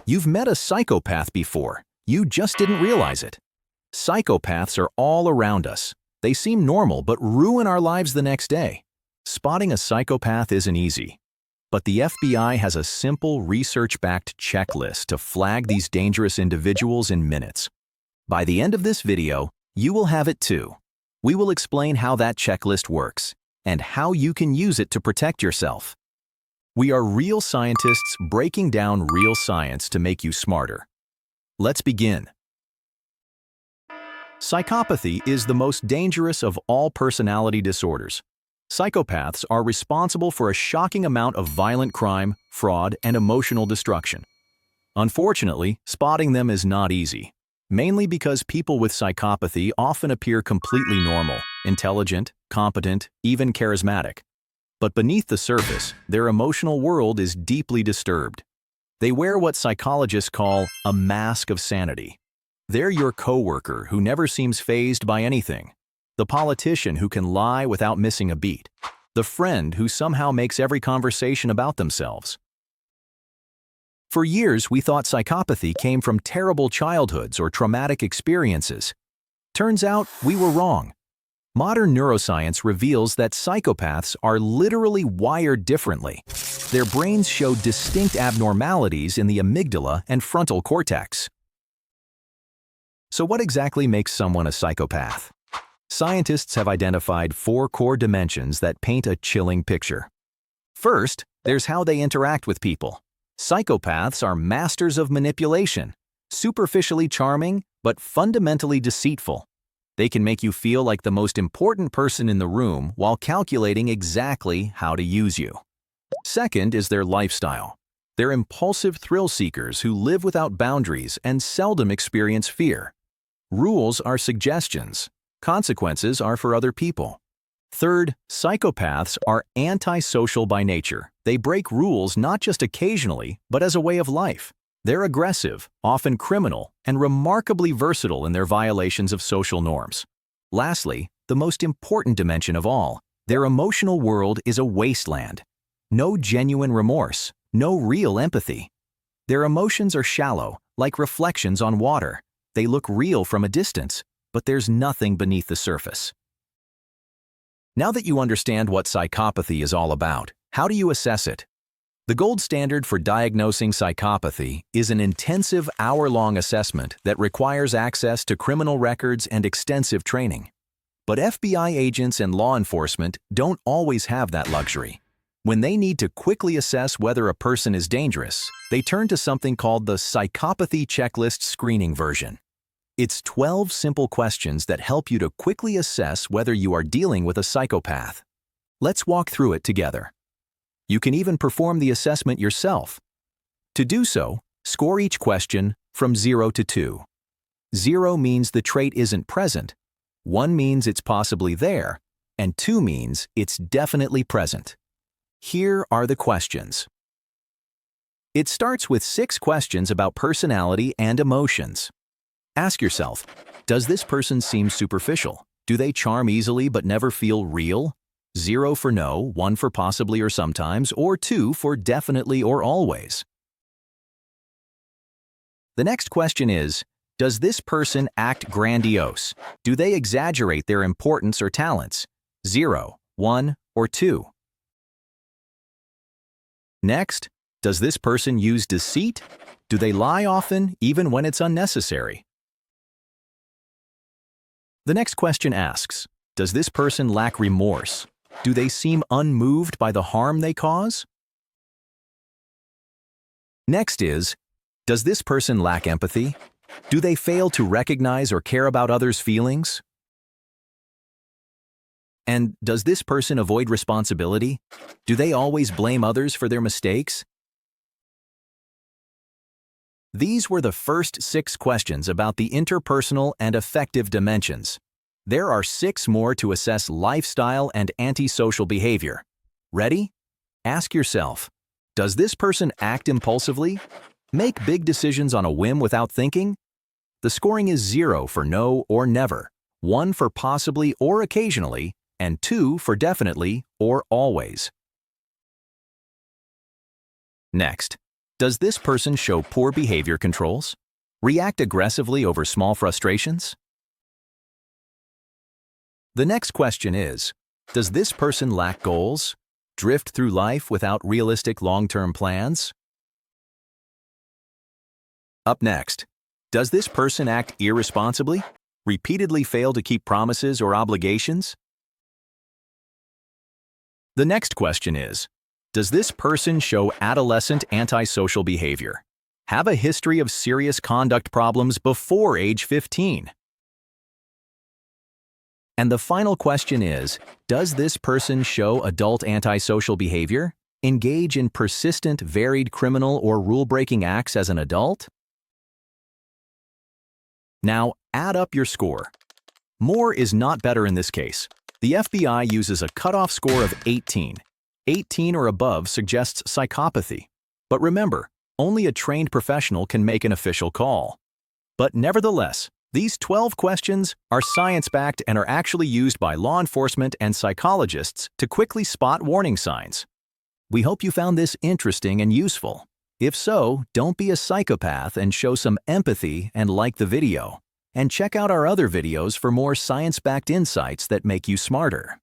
You've met a psychopath before. You just didn't realize it. Psychopaths are all around us. They seem normal but ruin our lives the next day. Spotting a psychopath isn't easy. But the FBI has a simple research-backed checklist to flag these dangerous individuals in minutes. By the end of this video, you will have it too. We will explain how that checklist works and how you can use it to protect yourself. We are real scientists breaking down real science to make you smarter. Let's begin. Psychopathy is the most dangerous of all personality disorders. Psychopaths are responsible for a shocking amount of violent crime, fraud, and emotional destruction. Unfortunately, spotting them is not easy, mainly because people with psychopathy often appear completely normal, intelligent, competent, even charismatic. But beneath the surface, their emotional world is deeply disturbed. They wear what psychologists call a mask of sanity. They're your coworker who never seems fazed by anything, the politician who can lie without missing a beat, the friend who somehow makes every conversation about themselves. For years, we thought psychopathy came from terrible childhoods or traumatic experiences. Turns out, we were wrong. Modern neuroscience reveals that psychopaths are literally wired differently. Their brains show distinct abnormalities in the amygdala and frontal cortex. So what exactly makes someone a psychopath? Scientists have identified 4 core dimensions that paint a chilling picture. First, there's how they interact with people. Psychopaths are masters of manipulation, superficially charming, but fundamentally deceitful. They can make you feel like the most important person in the room while calculating exactly how to use you. Second is their lifestyle. They're impulsive thrill seekers who live without boundaries and seldom experience fear. Rules are suggestions. Consequences are for other people. Third, psychopaths are antisocial by nature. They break rules not just occasionally, but as a way of life. They're aggressive, often criminal, and remarkably versatile in their violations of social norms. Lastly, the most important dimension of all, their emotional world is a wasteland. No genuine remorse, no real empathy. Their emotions are shallow, like reflections on water. They look real from a distance, but there's nothing beneath the surface. Now that you understand what psychopathy is all about, how do you assess it? The gold standard for diagnosing psychopathy is an intensive hour-long assessment that requires access to criminal records and extensive training. But FBI agents and law enforcement don't always have that luxury. When they need to quickly assess whether a person is dangerous, they turn to something called the Psychopathy Checklist Screening Version. It's 12 simple questions that help you to quickly assess whether you are dealing with a psychopath. Let's walk through it together. You can even perform the assessment yourself. To do so, score each question from 0 to 2. 0 means the trait isn't present, 1 means it's possibly there, and 2 means it's definitely present. Here are the questions. It starts with 6 questions about personality and emotions. Ask yourself, does this person seem superficial? Do they charm easily but never feel real? 0 for no, 1 for possibly or sometimes, or 2 for definitely or always. The next question is, does this person act grandiose? Do they exaggerate their importance or talents? 0, 1, or 2. Next, does this person use deceit? Do they lie often, even when it's unnecessary? The next question asks, does this person lack remorse? Do they seem unmoved by the harm they cause? Next is, does this person lack empathy? Do they fail to recognize or care about others' feelings? And does this person avoid responsibility? Do they always blame others for their mistakes? These were the first 6 questions about the interpersonal and affective dimensions. There are 6 more to assess lifestyle and antisocial behavior. Ready? Ask yourself, does this person act impulsively? Make big decisions on a whim without thinking? The scoring is 0 for no or never, 1 for possibly or occasionally, and 2 for definitely or always. Next, Does this person show poor behavior controls? React aggressively over small frustrations? The next question is, does this person lack goals? Drift through life without realistic long-term plans? Up next, does this person act irresponsibly? Repeatedly fail to keep promises or obligations? The next question is, does this person show adolescent antisocial behavior? Have a history of serious conduct problems before age 15? And the final question is, does this person show adult antisocial behavior? Engage in persistent, varied criminal or rule-breaking acts as an adult? Now, add up your score. More is not better in this case. The FBI uses a cutoff score of 18. 18 or above suggests psychopathy. But remember, only a trained professional can make an official call. But nevertheless, these 12 questions are science-backed and are actually used by law enforcement and psychologists to quickly spot warning signs. We hope you found this interesting and useful. If so, don't be a psychopath and show some empathy and like the video. And check out our other videos for more science-backed insights that make you smarter.